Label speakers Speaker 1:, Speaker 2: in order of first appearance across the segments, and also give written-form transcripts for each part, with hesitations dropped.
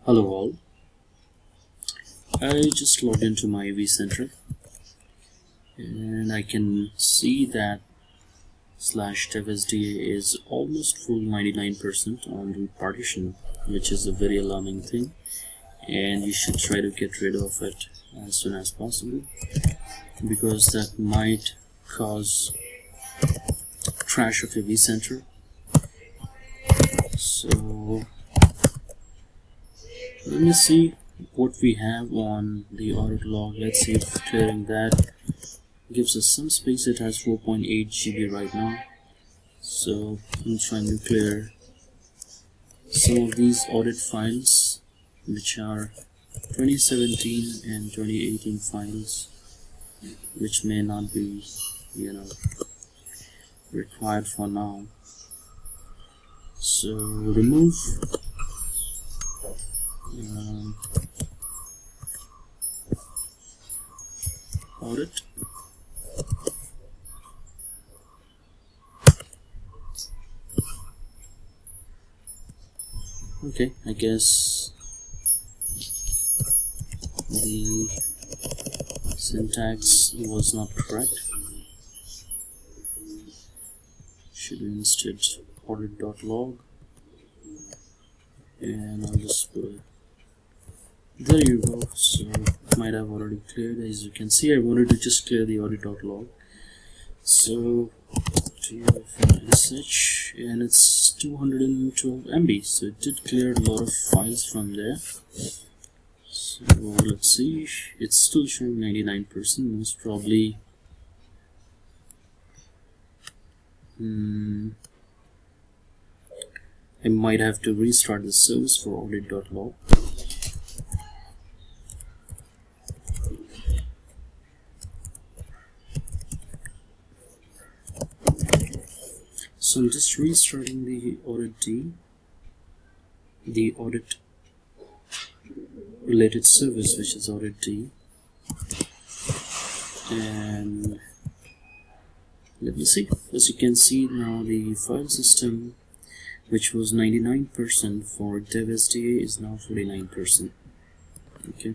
Speaker 1: Hello all, I just logged into my vCenter and I can see that /devsda is almost full 99% on root partition, which is a very alarming thing, and you should try to get rid of it as soon as possible because that might cause crash of your vCenter. So let me see what we have on the audit log. Let's see if clearing that gives us some space. It has 4.8 GB right now, so I'm trying to clear some of these audit files which are 2017 and 2018 files, which may not be required for now. So remove audit, okay, I guess the syntax was not correct. Should be instead audit.log, and I'll just put it. There you go. So it might have already cleared. As you can see, I wanted to just clear the audit.log. So sh, and it's 212 MB, so it did clear a lot of files from there. So let's see, it's still showing 99%. Most probably I might have to restart the service for audit.log. So I'm just restarting the the audit related service, which is audit D, and let me see. As you can see now, the file system, which was 99% for devsda, is now 49%. Okay.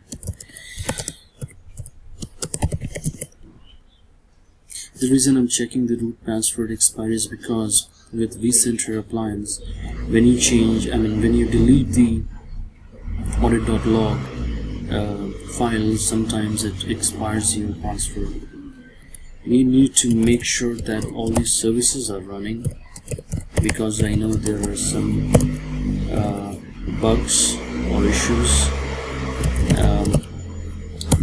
Speaker 1: The reason I'm checking the root password expiry is because with vCenter appliance, when you when you delete the audit.log file, sometimes it expires your password. You need to make sure that all these services are running, because I know there are some bugs or issues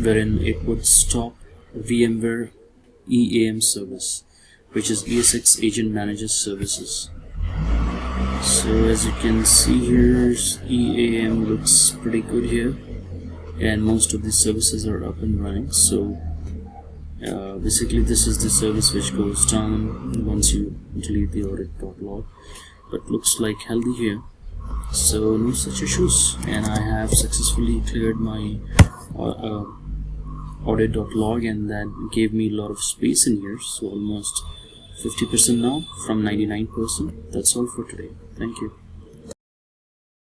Speaker 1: wherein it would stop VMware EAM service, which is ESX Agent Manager Services. So as you can see here, EAM looks pretty good here, and most of these services are up and running. So basically this is the service which goes down once you delete the audit.log, but looks like healthy here, so no such issues, and I have successfully cleared my audit.log, and that gave me a lot of space in here, so almost 50% now from 99%. That's all for today. Thank you.